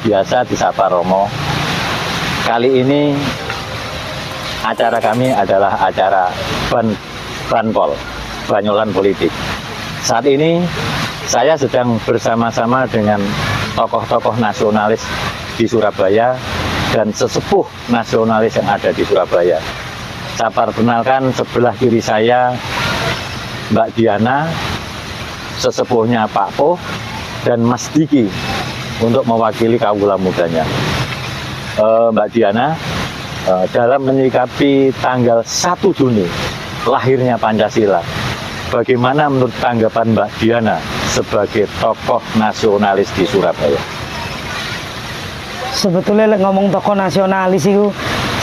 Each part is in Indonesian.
biasa disapa Romo. Kali ini acara kami adalah acara Banpol, Banyolan Politik. Saat ini saya sedang bersama-sama dengan tokoh-tokoh nasionalis di Surabaya dan sesepuh nasionalis yang ada di Surabaya. Saya perkenalkan sebelah kiri saya Mbak Diana, sesepuhnya Pak Poh, dan Mas Diki untuk mewakili kaula mudanya. Mbak Diana, dalam menyikapi tanggal 1 Juni lahirnya Pancasila, bagaimana menurut tanggapan Mbak Diana sebagai tokoh nasionalis di Surabaya? Sebetulnya ngomong tokoh nasionalis itu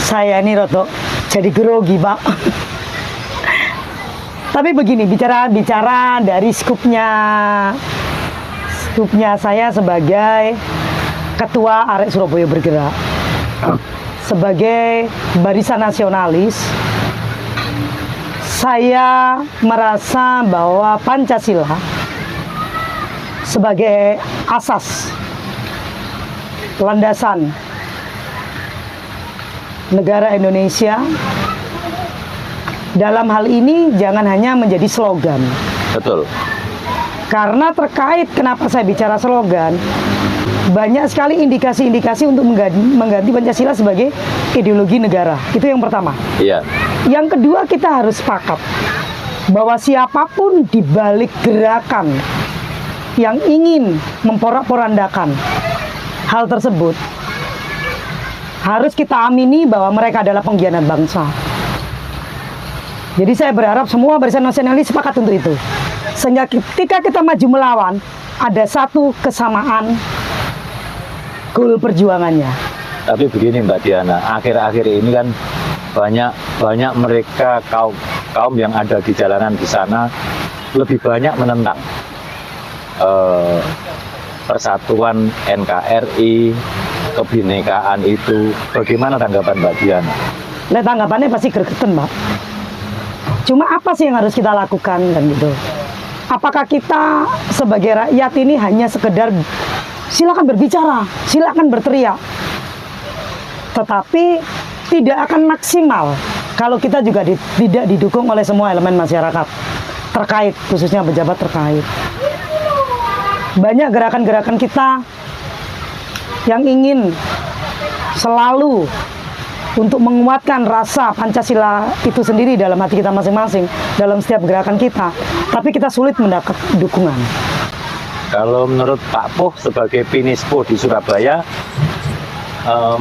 saya ini rotok jadi grogi, Pak. Tapi begini, bicara dari skupnya saya sebagai Ketua Arek Surabaya Bergerak, sebagai barisan nasionalis, saya merasa bahwa Pancasila sebagai asas landasan negara Indonesia. Dalam hal ini jangan hanya menjadi slogan. Betul. Karena terkait kenapa saya bicara slogan, banyak sekali indikasi-indikasi untuk mengganti Pancasila sebagai ideologi negara. Itu yang pertama. Iya. Yang kedua, kita harus sepakat bahwa siapapun di balik gerakan yang ingin memporak-porandakan hal tersebut, harus kita amini bahwa mereka adalah pengkhianat bangsa. Jadi saya berharap semua barisan nasionalis sepakat untuk itu. Sehingga ketika kita maju melawan, ada satu kesamaan goal perjuangannya. Tapi begini Mbak Diana, akhir-akhir ini kan banyak mereka kaum yang ada di jalanan di sana lebih banyak menentang persatuan NKRI, kebinekaan itu. Bagaimana tanggapan Mbak Diana? Nah, tanggapannya pasti gregetan, Mbak. Cuma apa sih yang harus kita lakukan kan gitu? Apakah kita sebagai rakyat ini hanya sekedar silakan berbicara, silakan berteriak, tetapi tidak akan maksimal kalau kita juga tidak didukung oleh semua elemen masyarakat terkait, khususnya pejabat terkait. Banyak gerakan-gerakan kita yang ingin selalu untuk menguatkan rasa Pancasila itu sendiri dalam hati kita masing-masing, dalam setiap gerakan kita, tapi kita sulit mendapat dukungan. Kalau menurut Pak Poh sebagai Pinispo di Surabaya,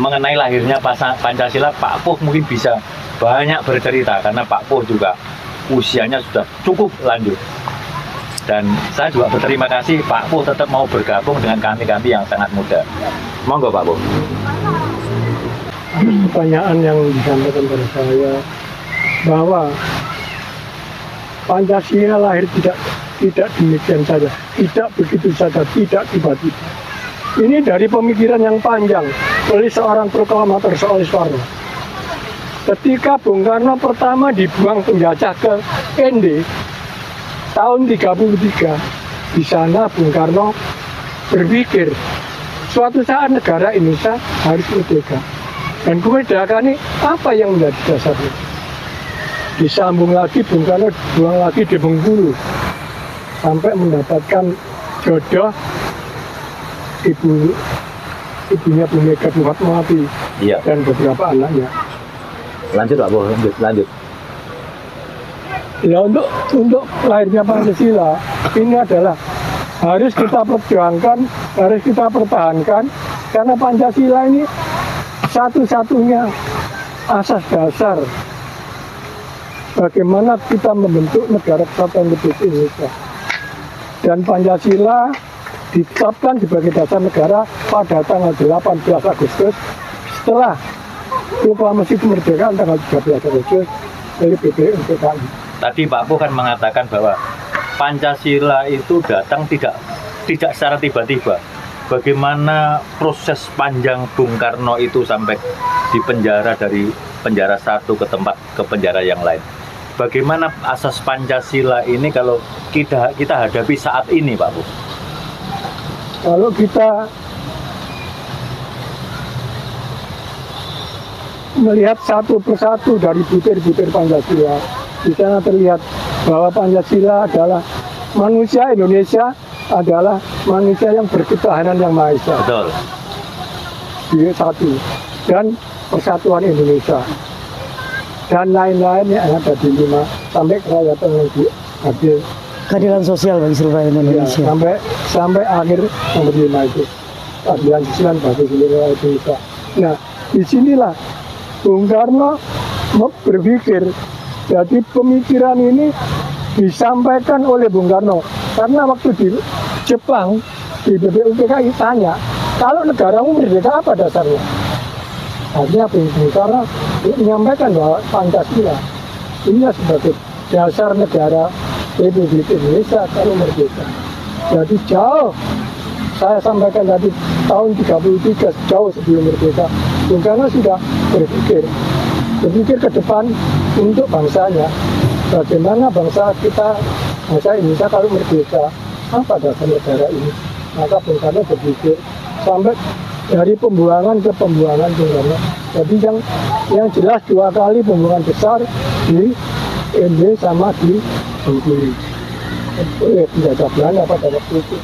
mengenai lahirnya Pancasila, Pak Poh mungkin bisa banyak bercerita karena Pak Poh juga usianya sudah cukup lanjut. Dan saya juga berterima kasih Pak Poh tetap mau bergabung dengan kami yang sangat muda. Monggo Pak Poh. Pertanyaan yang disampaikan pada saya bahwa Pancasila lahir tidak demikian saja, tidak begitu saja, tidak tiba-tiba. Ini dari pemikiran yang panjang oleh seorang proklamator Soekarno. Ketika Bung Karno pertama dibuang penjajah ke ND tahun 33, di sana Bung Karno berpikir suatu saat negara Indonesia harus merdeka. Dan kemerdekaan ini apa yang menjadi dasarnya? Disambung lagi, Bung Karno buang lagi di Bengkulu sampai mendapatkan jodoh ibunya Bu Mega Fatmawati, iya, dan beberapa anaknya. Lanjut Pak Poh, lanjut. Ya, untuk lahirnya Pancasila ini adalah harus kita perjuangkan, harus kita pertahankan, karena Pancasila ini satu-satunya asas dasar bagaimana kita membentuk negara kesatuan Republik Indonesia. Dan Pancasila ditetapkan sebagai dasar negara pada tanggal 18 Agustus setelah proklamasi kemerdekaan tanggal 13 Agustus dari BPUPKI. Tadi Pak Poh kan mengatakan bahwa Pancasila itu datang tidak secara tiba-tiba. Bagaimana proses panjang Bung Karno itu sampai di penjara, dari penjara satu ke penjara yang lain. Bagaimana asas Pancasila ini kalau kita hadapi saat ini, Pak Poh? Kalau kita melihat satu persatu dari butir-butir Pancasila. Di sana terlihat bahwa Pancasila adalah manusia Indonesia adalah manusia yang berketahanan yang Maha Esa. Betul. Di satu dan persatuan Indonesia dan lain-lain yang ada di 5 sampai kerakyatan yang adil Keadilan sosial bagi seluruh rakyat ya, Indonesia. sampai akhir nomor 5 itu keadilan sosial bagi seluruh rakyat Indonesia. Nah, disinilah Bung Karno berpikir. Jadi pemikiran ini disampaikan oleh Bung Karno karena waktu di Jepang di BPUPKI tanya, kalau negaramu merdeka apa dasarnya? Artinya Bung Karno menyampaikan bahwa Pancasila ini sebagai dasar negara Republik Indonesia kalau merdeka. Jadi jauh, saya sampaikan tadi tahun 33 jauh sebelum merdeka, Bung Karno sudah berpikir ke depan untuk bangsanya. Bagaimana bangsa kita, bangsa Indonesia kalau merdeka, apa dasar negara ini? Maka Bung Karno berpikir sampai dari pembuangan ke pembuangan Bung Karno. Jadi yang jelas 2 kali pembuangan besar di ND sama di Bengkulu. Penjajah Belanda pada waktu itu.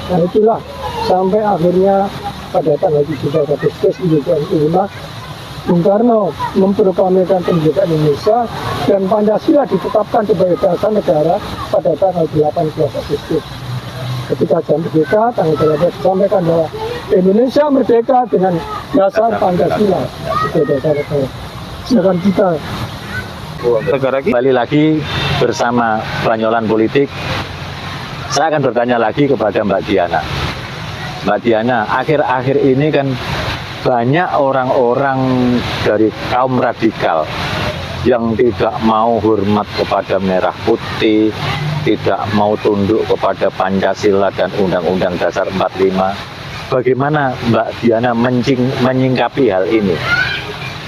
Nah itulah sampai akhirnya pada tanggal 17 Agustus 1945 Bung Karno memproklamirkan kemerdekaan Indonesia dan Pancasila ditetapkan sebagai dasar negara pada tanggal 18 Agustus. Ketika jam merdeka, tanggal 18 disampaikan bahwa Indonesia merdeka dengan dasar Pancasila sebagai dasar negara. Sedangkan kita Kembali lagi bersama Banyolan Politik. Saya akan bertanya lagi kepada Mbak Diana. Mbak Diana, akhir-akhir ini kan banyak orang-orang dari kaum radikal yang tidak mau hormat kepada merah putih, tidak mau tunduk kepada Pancasila dan Undang-Undang Dasar 45. Bagaimana Mbak Diana menyingkapi hal ini?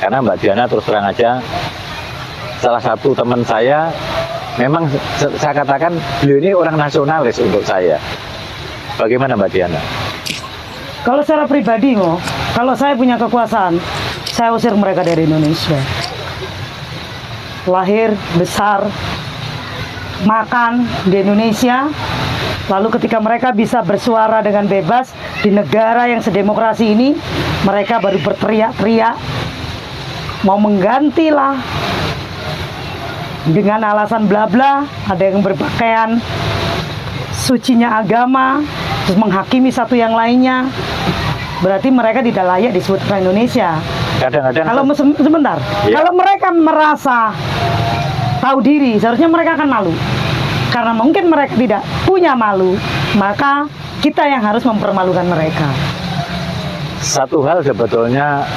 Karena Mbak Diana terus terang aja, salah satu teman saya, memang saya katakan beliau ini orang nasionalis untuk saya. Bagaimana Mbak Diana? Kalau secara pribadi, kalau saya punya kekuasaan, saya usir mereka dari Indonesia. Lahir, besar, makan di Indonesia, lalu ketika mereka bisa bersuara dengan bebas di negara yang sedemokrasi ini, mereka baru berteriak-teriak, mau menggantilah dengan alasan bla bla, ada yang berpakaian sucinya agama, terus menghakimi satu yang lainnya. Berarti mereka tidak layak disebut orang Indonesia. Kadang-kadang Kalau sebentar, Ya. kalau mereka merasa tahu diri, seharusnya mereka akan malu. Karena mungkin mereka tidak punya malu, maka kita yang harus mempermalukan mereka. satu hal sebetulnya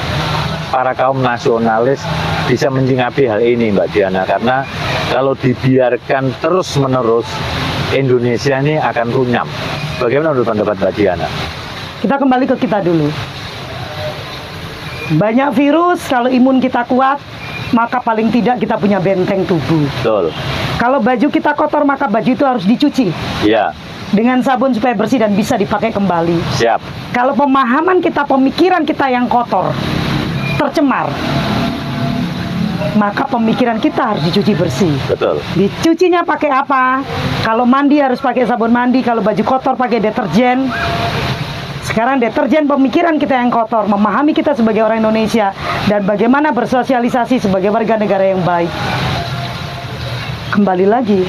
para kaum nasionalis bisa menyingkapi hal ini Mbak Diana, karena kalau dibiarkan terus-menerus Indonesia ini akan runyam. Bagaimana menurut pendapat Mbak Diana? Kita kembali ke kita dulu. Banyak virus, kalau imun kita kuat, maka paling tidak kita punya benteng tubuh. Betul. Kalau baju kita kotor, maka baju itu harus dicuci Ya, dengan sabun supaya bersih dan bisa dipakai kembali. siap. Kalau pemahaman kita, pemikiran kita yang kotor, tercemar, maka pemikiran kita harus dicuci bersih. Betul. Dicucinya pakai apa? Kalau mandi harus pakai sabun mandi, kalau baju kotor pakai deterjen. Sekarang deterjen pemikiran kita yang kotor, memahami kita sebagai orang Indonesia dan bagaimana bersosialisasi sebagai warga negara yang baik. Kembali lagi,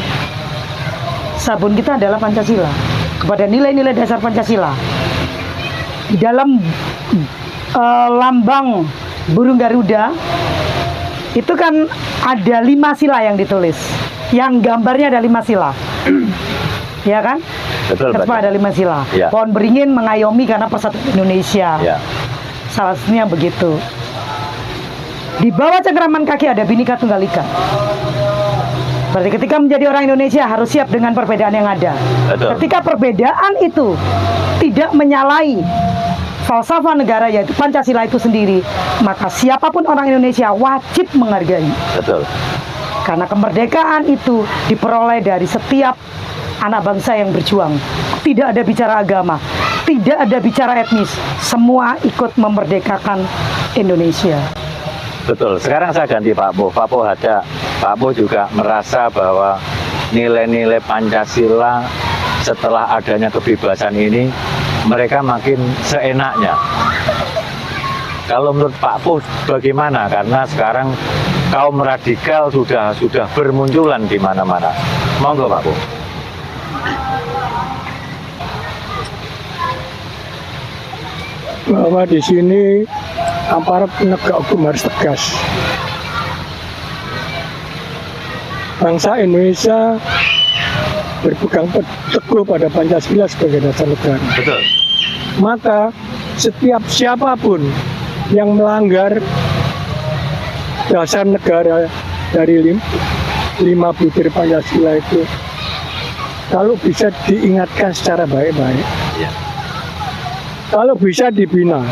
sabun kita adalah Pancasila, kepada nilai-nilai dasar Pancasila. Di dalam lambang burung Garuda itu kan ada 5 sila yang ditulis, yang gambarnya ada 5 sila. Ya kan? Betul, Kenapa Mbak. ada 5 sila? Ya. Pohon beringin mengayomi karena persatuan Indonesia. Ya. Salah satunya begitu. Di bawah cengkraman kaki ada Bhinneka Tunggal Ika. Berarti ketika menjadi orang Indonesia harus siap dengan perbedaan yang ada. Betul. Ketika perbedaan itu tidak menyalahi falsafah negara yaitu Pancasila itu sendiri, maka siapapun orang Indonesia wajib menghargai. Betul. Karena kemerdekaan itu diperoleh dari setiap anak bangsa yang berjuang. Tidak ada bicara agama, tidak ada bicara etnis. Semua ikut memerdekakan Indonesia. Betul. Sekarang saya ganti Pak Po. Pak Po ada. Pak Po juga merasa bahwa nilai-nilai Pancasila setelah adanya kebebasan ini mereka makin seenaknya. Kalau menurut Pak Po bagaimana? Karena sekarang kaum radikal sudah bermunculan di mana-mana. Monggo Pak Po. Bahwa di sini aparat penegak hukum harus tegas. Bangsa Indonesia berpegang teguh pada Pancasila sebagai dasar negara. Betul. Maka setiap siapapun yang melanggar dasar negara dari 5 butir Pancasila itu, kalau bisa diingatkan secara baik-baik, Ya. kalau bisa dibina,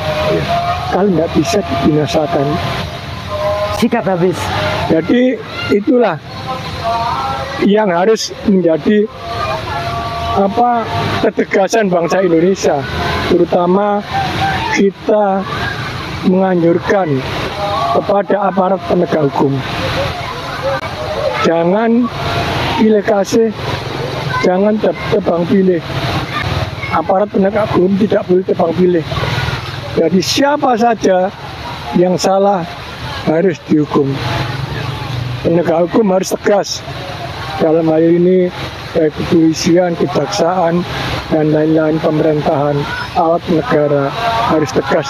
kalau nggak bisa dibinasakan. Sikat habis. Jadi itulah yang harus menjadi ketegasan bangsa Indonesia, terutama kita menganjurkan kepada aparat penegak hukum, jangan pilih kasih, jangan tebang pilih. Aparat penegak hukum tidak boleh tebang pilih. Jadi siapa saja yang salah harus dihukum. Penegak hukum harus tegas. Dalam hal ini baik kepolisian, kejaksaan, dan lain-lain pemerintahan, alat negara harus tegas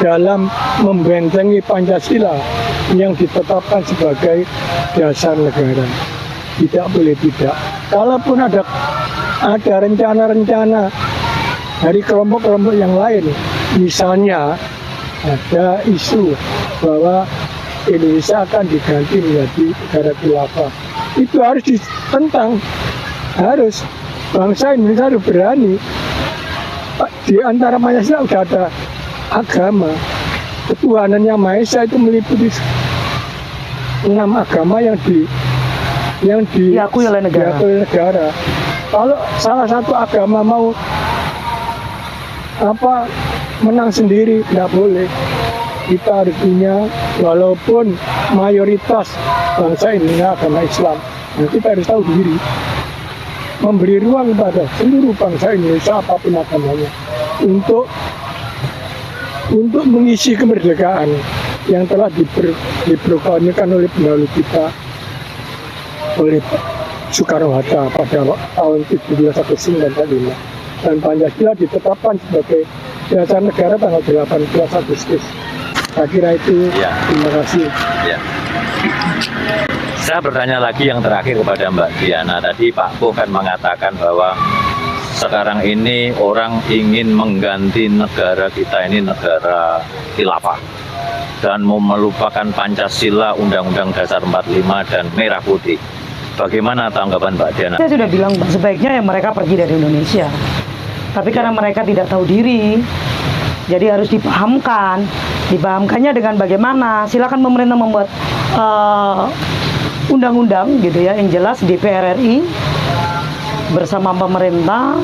dalam membentengi Pancasila yang ditetapkan sebagai dasar negara. Tidak boleh tidak. Kalaupun ada rencana-rencana dari kelompok-kelompok yang lain, misalnya ada isu bahwa Indonesia akan diganti menjadi negara khilafah, itu harus ditentang. Harus bangsa Indonesia harus berani. Di antara Pancasila sudah ada agama, ketuhanan yang Maha Esa itu meliputi 6 agama yang Diakui oleh negara. Kalau salah satu agama mau menang sendiri, tidak boleh. Kita harus punya, walaupun mayoritas bangsa Indonesia agama Islam, nah kita harus tahu diri, memberi ruang kepada seluruh bangsa Indonesia apapun agamanya untuk mengisi kemerdekaan yang telah diproklamirkan oleh pendahulu kita, oleh Soekarno-Hatta pada tahun 1795, dan Pancasila ditetapkan sebagai dasar negara tanggal 18 Agustus. Saya kira itu. Ya. Terima kasih. Ya. Saya bertanya lagi yang terakhir kepada Mbak Diana. Tadi Pak Po kan mengatakan bahwa sekarang ini orang ingin mengganti negara kita ini negara khilafah dan mau melupakan Pancasila, Undang-Undang Dasar 45 dan merah putih. Bagaimana tanggapan Mbak Diana? Saya sudah bilang sebaiknya ya mereka pergi dari Indonesia. Tapi karena mereka tidak tahu diri, jadi harus dipahamkan. Dipahamkannya dengan bagaimana? Silakan pemerintah membuat undang-undang gitu ya, yang jelas DPR RI bersama pemerintah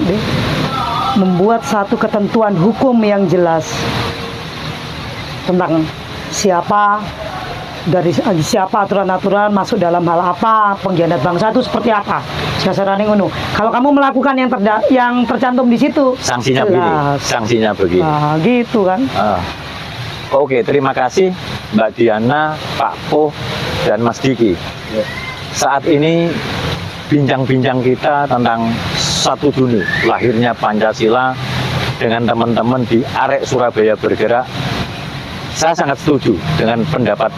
membuat satu ketentuan hukum yang jelas tentang siapa aturan-aturan masuk dalam hal apa, pengkhianat bangsa itu seperti apa. Sasarannya ngono. Kalau kamu melakukan yang tercantum di situ, Sanksinya jelas. begini. Sanksinya begini. Nah, gitu kan. Oke, terima kasih Mbak Diana, Pak Po, dan Mas Diki. Saat ini bincang-bincang kita tentang 1 Juni lahirnya Pancasila dengan teman-teman di Arek Surabaya Bergerak. Saya sangat setuju dengan pendapat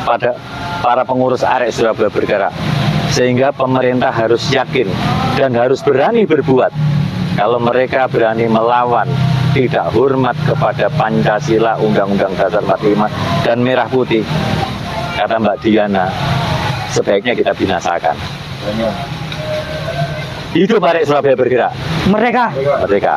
pada para pengurus Arek Surabaya Bergerak, sehingga pemerintah harus yakin dan harus berani berbuat. Kalau mereka berani melawan, tidak hormat kepada Pancasila, Undang-Undang Dasar 45 dan merah putih, kata Mbak Diana, sebaiknya kita binasakan. Hidup Arek Surabaya Bergerak. Mereka Merdeka.